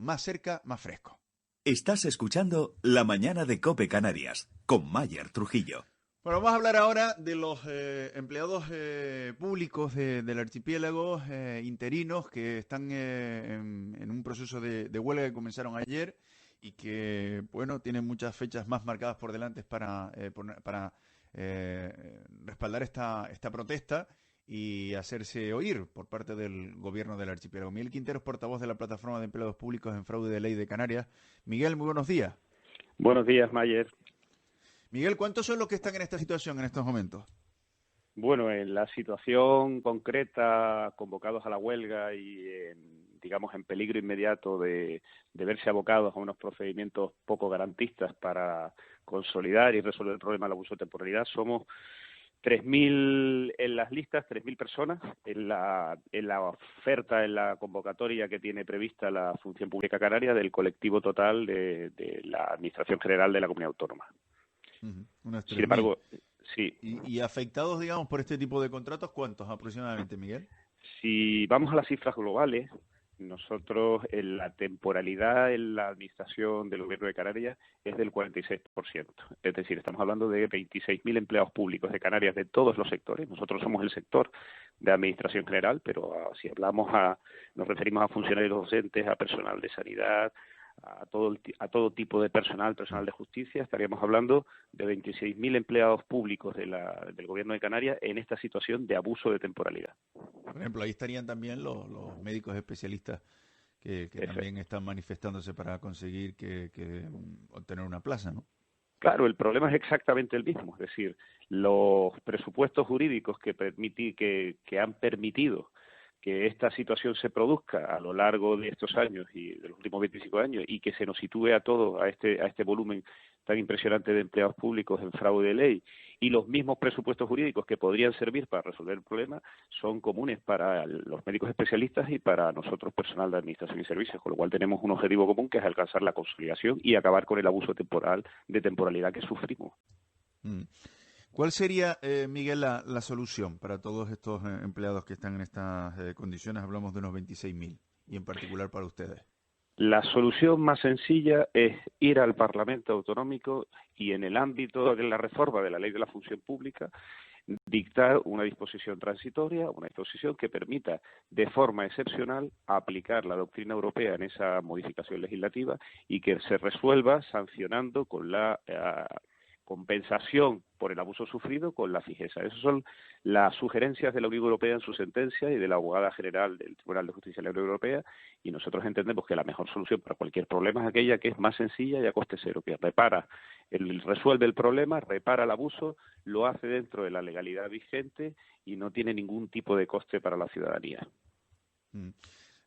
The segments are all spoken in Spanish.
más cerca, más fresco. Estás escuchando La Mañana de COPE Canarias, con Mayer Trujillo. Bueno, vamos a hablar ahora de los empleados públicos del archipiélago, interinos, que están en un proceso de huelga que comenzaron ayer y que, bueno, tienen muchas fechas más marcadas por delante para respaldar esta protesta y hacerse oír por parte del gobierno del archipiélago. Miguel Quintero es portavoz de la Plataforma de Empleados Públicos en Fraude de Ley de Canarias. Miguel, muy buenos días. Buenos días, Mayer. Miguel, ¿cuántos son los que están en esta situación en estos momentos? Bueno, en la situación concreta, convocados a la huelga y, digamos, en peligro inmediato de verse abocados a unos procedimientos poco garantistas para consolidar y resolver el problema del abuso de temporalidad, somos 3.000 en las listas, 3.000 personas. En la oferta, en la convocatoria que tiene prevista la Función Pública Canaria del colectivo total de la Administración General de la Comunidad Autónoma. Unos 3.000. Sin embargo, sí. ¿Y afectados, digamos, por este tipo de contratos, cuántos aproximadamente, Miguel? Si vamos a las cifras globales, nosotros en la temporalidad en la administración del Gobierno de Canarias es del 46%. Es decir, estamos hablando de 26.000 empleados públicos de Canarias de todos los sectores. Nosotros somos el sector de administración general, pero si nos referimos a funcionarios docentes, a personal de sanidad, a todo tipo de personal de justicia, estaríamos hablando de 26.000 empleados públicos del Gobierno de Canarias en esta situación de abuso de temporalidad. Por ejemplo, ahí estarían también los médicos especialistas que también están manifestándose para conseguir obtener una plaza, ¿no? Claro, el problema es exactamente el mismo, es decir, los presupuestos jurídicos que han permitido que esta situación se produzca a lo largo de estos años y de los últimos 25 años y que se nos sitúe a todos a este volumen tan impresionante de empleados públicos en fraude de ley, y los mismos presupuestos jurídicos que podrían servir para resolver el problema son comunes para los médicos especialistas y para nosotros, personal de administración y servicios, con lo cual tenemos un objetivo común, que es alcanzar la consolidación y acabar con el abuso de temporalidad que sufrimos. ¿Cuál sería, Miguel, la solución para todos estos empleados que están en estas condiciones? Hablamos de unos 26.000, y en particular para ustedes. La solución más sencilla es ir al Parlamento Autonómico y, en el ámbito de la reforma de la Ley de la Función Pública, dictar una disposición transitoria, una disposición que permita de forma excepcional aplicar la doctrina europea en esa modificación legislativa y que se resuelva sancionando con la compensación por el abuso sufrido con la fijeza. Esas son las sugerencias de la Unión Europea en su sentencia y de la abogada general del Tribunal de Justicia de la Unión Europea, y nosotros entendemos que la mejor solución para cualquier problema es aquella que es más sencilla y a coste cero, que resuelve el problema, repara el abuso, lo hace dentro de la legalidad vigente y no tiene ningún tipo de coste para la ciudadanía.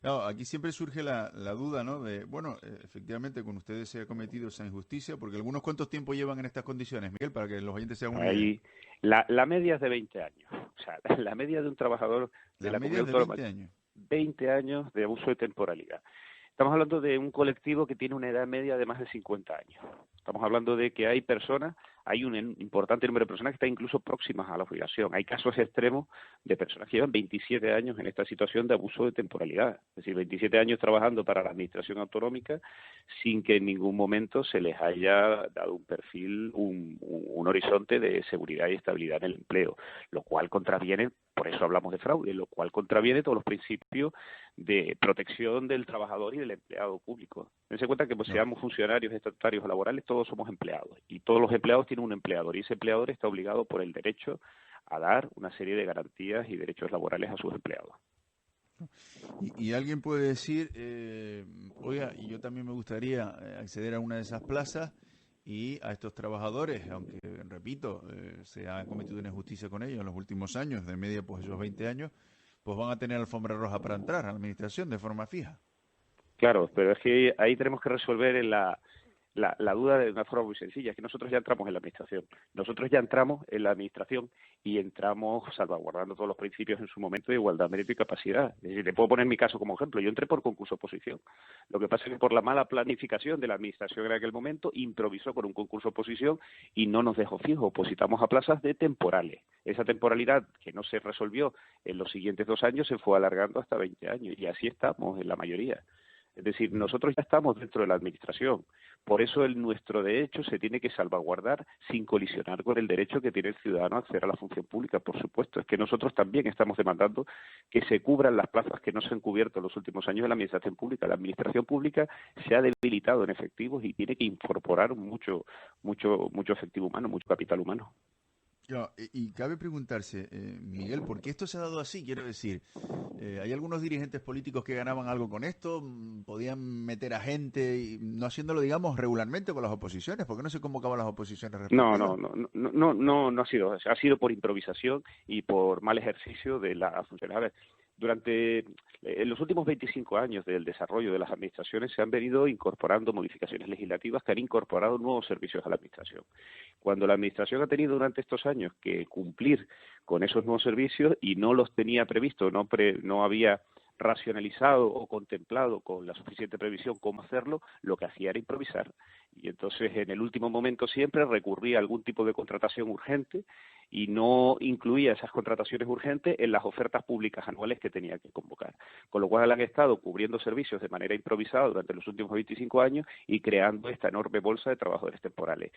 Claro, aquí siempre surge la duda, ¿no? Efectivamente, con ustedes se ha cometido esa injusticia, porque algunos, ¿cuántos tiempo llevan en estas condiciones, Miguel, para que los oyentes se hagan una idea? La media es de 20 años. O sea, la media de un trabajador de la Comunidad Autónoma, 20 años. 20 años de abuso de temporalidad. Estamos hablando de un colectivo que tiene una edad media de más de 50 años. Estamos hablando de que hay un importante número de personas que están incluso próximas a la jubilación. Hay casos extremos de personas que llevan 27 años en esta situación de abuso de temporalidad. Es decir, 27 años trabajando para la administración autonómica sin que en ningún momento se les haya dado un perfil, un horizonte de seguridad y estabilidad en el empleo, lo cual contraviene, por eso hablamos de fraude, lo cual contraviene todos los principios de protección del trabajador y del empleado público. Dense cuenta que seamos funcionarios estatutarios o laborales, todos somos empleados, y todos los empleados tienen un empleador, y ese empleador está obligado por el derecho a dar una serie de garantías y derechos laborales a sus empleados. Y alguien puede decir, oiga, y yo también me gustaría acceder a una de esas plazas, y a estos trabajadores, aunque, repito, se ha cometido una injusticia con ellos en los últimos años, de media pues esos 20 años, pues van a tener alfombra roja para entrar a la administración de forma fija. Claro, pero es que ahí tenemos que resolver la duda de una forma muy sencilla, es que nosotros ya entramos en la administración. Nosotros ya entramos en la administración y entramos salvaguardando todos los principios en su momento de igualdad, mérito y capacidad. Es decir, te puedo poner mi caso como ejemplo. Yo entré por concurso-oposición. Lo que pasa es que por la mala planificación de la administración en aquel momento improvisó con un concurso-oposición y no nos dejó fijo. Opositamos a plazas de temporales. Esa temporalidad que no se resolvió en los siguientes 2 años se fue alargando hasta 20 años y así estamos en la mayoría. Es decir, nosotros ya estamos dentro de la administración. Por eso nuestro derecho se tiene que salvaguardar sin colisionar con el derecho que tiene el ciudadano a acceder a la función pública, por supuesto. Es que nosotros también estamos demandando que se cubran las plazas que no se han cubierto en los últimos años en la administración pública. La administración pública se ha debilitado en efectivos y tiene que incorporar mucho efectivo humano, mucho capital humano. Claro, y cabe preguntarse, Miguel, ¿por qué esto se ha dado así? Quiero decir, hay algunos dirigentes políticos que ganaban algo con esto, podían meter a gente, y no haciéndolo, digamos, regularmente con las oposiciones. ¿Por qué no se convocaban las oposiciones respectivas? No ha sido por improvisación y por mal ejercicio de la funciones. A ver, durante en los últimos 25 años del desarrollo de las administraciones se han venido incorporando modificaciones legislativas que han incorporado nuevos servicios a la administración. Cuando la administración ha tenido durante estos años que cumplir con esos nuevos servicios y no los tenía previsto, no había racionalizado o contemplado con la suficiente previsión cómo hacerlo, lo que hacía era improvisar. Y entonces en el último momento siempre recurría a algún tipo de contratación urgente y no incluía esas contrataciones urgentes en las ofertas públicas anuales que tenía que convocar. Con lo cual han estado cubriendo servicios de manera improvisada durante los últimos 25 años y creando esta enorme bolsa de trabajadores temporales.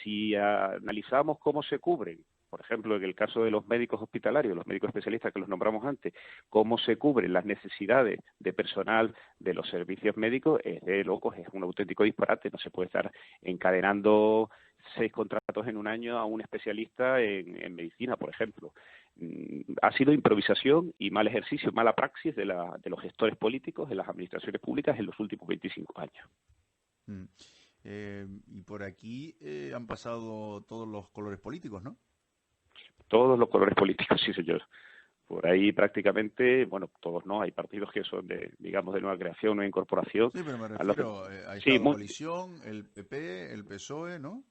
Si analizamos cómo se cubren, por ejemplo, en el caso de los médicos hospitalarios, los médicos especialistas que los nombramos antes, cómo se cubren las necesidades de personal de los servicios médicos, es de locos, es un auténtico disparate. No se puede estar encadenando 6 contratos en un año a un especialista en medicina, por ejemplo. Ha sido improvisación y mal ejercicio, mala praxis de los gestores políticos, de las administraciones públicas en los últimos 25 años. Y por aquí han pasado todos los colores políticos, ¿no? Todos los colores políticos, sí, señor. Por ahí prácticamente, bueno, todos no, hay partidos que son de, digamos, de nueva creación, nueva incorporación. Sí, pero me refiero, ha sí, estado coalición, el PP, el PSOE, ¿no?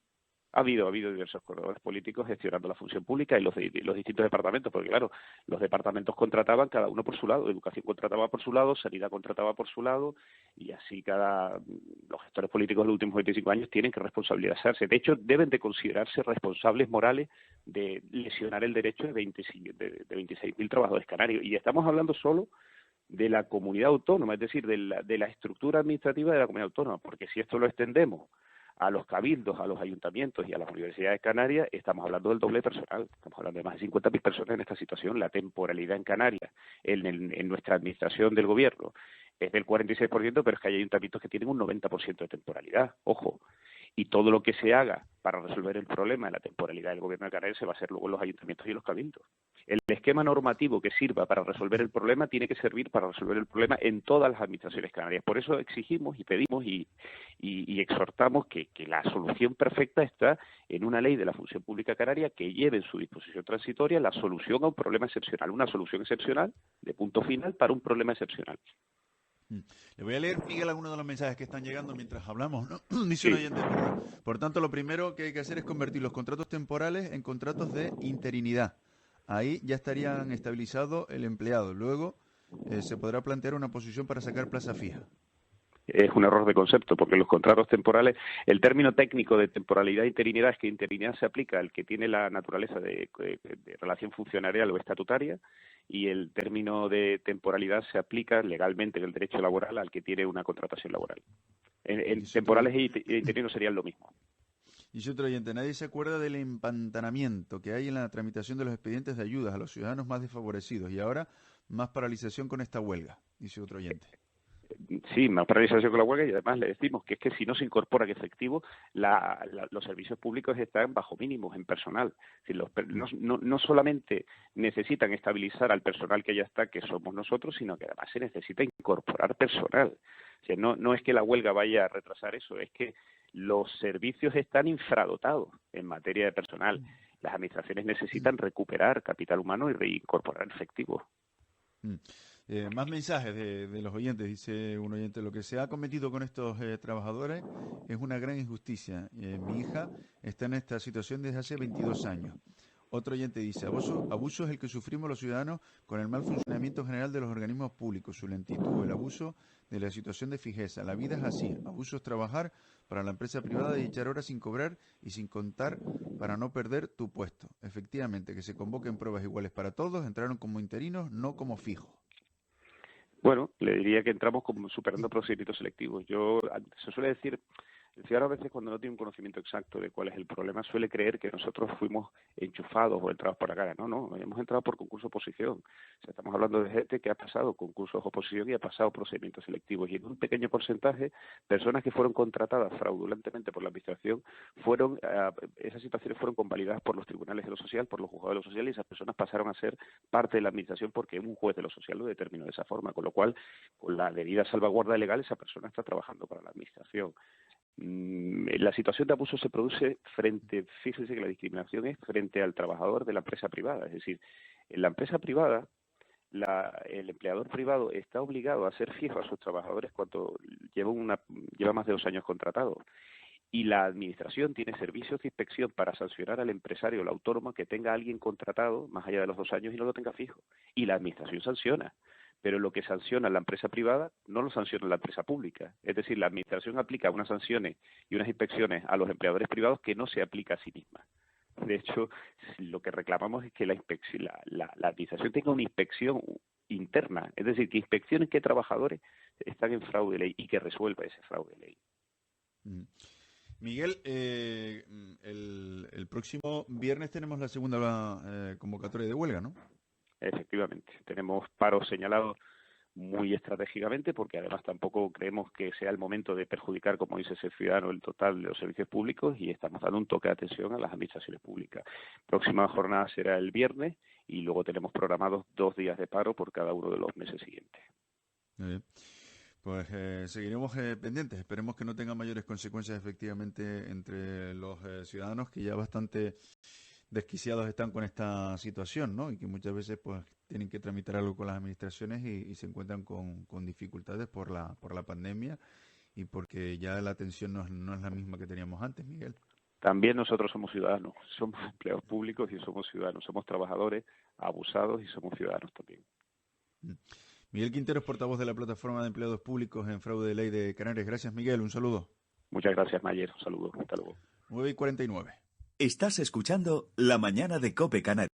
Ha habido diversos corredores políticos gestionando la función pública y los distintos departamentos, porque claro, los departamentos contrataban cada uno por su lado, educación contrataba por su lado, sanidad contrataba por su lado, y así los gestores políticos de los últimos 25 años tienen que responsabilizarse. De hecho, deben de considerarse responsables morales de lesionar el derecho de 26.000 trabajadores canarios. Y estamos hablando solo de la comunidad autónoma, es decir, de la estructura administrativa de la comunidad autónoma, porque si esto lo extendemos a los cabildos, a los ayuntamientos y a las universidades canarias, estamos hablando del doble personal. Estamos hablando de más de 50.000 personas en esta situación. La temporalidad en Canarias, en nuestra administración del gobierno, es del 46%, pero es que hay ayuntamientos que tienen un 90% de temporalidad. Ojo. Y todo lo que se haga para resolver el problema de la temporalidad del gobierno de Canarias se va a hacer luego en los ayuntamientos y los cabildos. El esquema normativo que sirva para resolver el problema tiene que servir para resolver el problema en todas las administraciones canarias. Por eso exigimos y pedimos y exhortamos que la solución perfecta está en una ley de la función pública canaria que lleve en su disposición transitoria la solución a un problema excepcional, una solución excepcional de punto final para un problema excepcional. Le voy a leer, Miguel, algunos de los mensajes que están llegando mientras hablamos, ¿no? Dice Sí. un oyente, por tanto, lo primero que hay que hacer es convertir los contratos temporales en contratos de interinidad. Ahí ya estarían estabilizados el empleado. Luego se podrá plantear una posición para sacar plaza fija. Es un error de concepto, porque los contratos temporales, el término técnico de temporalidad e interinidad es que interinidad se aplica al que tiene la naturaleza de relación funcionarial o estatutaria, y el término de temporalidad se aplica legalmente en el derecho laboral al que tiene una contratación laboral. En temporales e interinos serían lo mismo. Dice otro oyente, nadie se acuerda del empantanamiento que hay en la tramitación de los expedientes de ayudas a los ciudadanos más desfavorecidos y ahora más paralización con esta huelga, dice otro oyente. Sí, más paralización con la huelga, y además le decimos que es que si no se incorpora en efectivo, los servicios públicos están bajo mínimos en personal. Es decir, no solamente necesitan estabilizar al personal que ya está, que somos nosotros, sino que además se necesita incorporar personal. O sea, no es que la huelga vaya a retrasar eso, es que los servicios están infradotados en materia de personal. Las administraciones necesitan recuperar capital humano y reincorporar efectivo. Más mensajes de los oyentes. Dice un oyente, lo que se ha cometido con estos trabajadores es una gran injusticia. Mi hija está en esta situación desde hace 22 años. Otro oyente dice, abuso es el que sufrimos los ciudadanos con el mal funcionamiento general de los organismos públicos, su lentitud, el abuso de la situación de fijeza. La vida es así. Abuso es trabajar para la empresa privada y echar horas sin cobrar y sin contar para no perder tu puesto. Efectivamente, que se convoquen pruebas iguales para todos, entraron como interinos, no como fijos. Bueno, le diría que entramos como superando procedimientos selectivos. Se suele decir, el ciudadano a veces cuando no tiene un conocimiento exacto de cuál es el problema suele creer que nosotros fuimos enchufados o entrados por la cara. No, hemos entrado por concurso oposición. O sea, estamos hablando de gente que ha pasado concursos oposición y ha pasado procedimientos selectivos. Y en un pequeño porcentaje, personas que fueron contratadas fraudulentemente por la administración, esas situaciones fueron convalidadas por los tribunales de lo social, por los juzgados de lo social, y esas personas pasaron a ser parte de la administración porque un juez de lo social lo determinó de esa forma. Con lo cual, con la debida salvaguarda legal, esa persona está trabajando para la administración. La situación de abuso se produce fíjense que la discriminación es frente al trabajador de la empresa privada. Es decir, en la empresa privada, el empleador privado está obligado a ser fijo a sus trabajadores cuando lleva más de 2 años contratado. Y la administración tiene servicios de inspección para sancionar al empresario o al autónomo que tenga a alguien contratado más allá de los 2 años y no lo tenga fijo. Y la administración sanciona. Pero lo que sanciona la empresa privada no lo sanciona la empresa pública. Es decir, la administración aplica unas sanciones y unas inspecciones a los empleadores privados que no se aplica a sí misma. De hecho, lo que reclamamos es que la administración tenga una inspección interna, es decir, que inspeccione qué trabajadores están en fraude de ley y que resuelva ese fraude de ley. Miguel, el próximo viernes tenemos la segunda convocatoria de huelga, ¿no? Efectivamente, tenemos paros señalados muy estratégicamente porque además tampoco creemos que sea el momento de perjudicar, como dice ese ciudadano, el total de los servicios públicos y estamos dando un toque de atención a las administraciones públicas. Próxima jornada será el viernes y luego tenemos programados 2 días de paro por cada uno de los meses siguientes. Pues seguiremos pendientes. Esperemos que no tenga mayores consecuencias efectivamente entre los ciudadanos que ya bastante desquiciados están con esta situación, ¿no? Y que muchas veces pues tienen que tramitar algo con las administraciones y se encuentran con dificultades por la pandemia y porque ya la atención no es la misma que teníamos antes, Miguel. También nosotros somos ciudadanos, somos empleados públicos y somos ciudadanos, somos trabajadores abusados y somos ciudadanos también. Miguel Quintero es portavoz de la Plataforma de Empleados Públicos en Fraude de Ley de Canarias. Gracias, Miguel. Un saludo. Muchas gracias, Mayer. Un saludo. Hasta luego. 9:49. Estás escuchando La Mañana de COPE Canarias.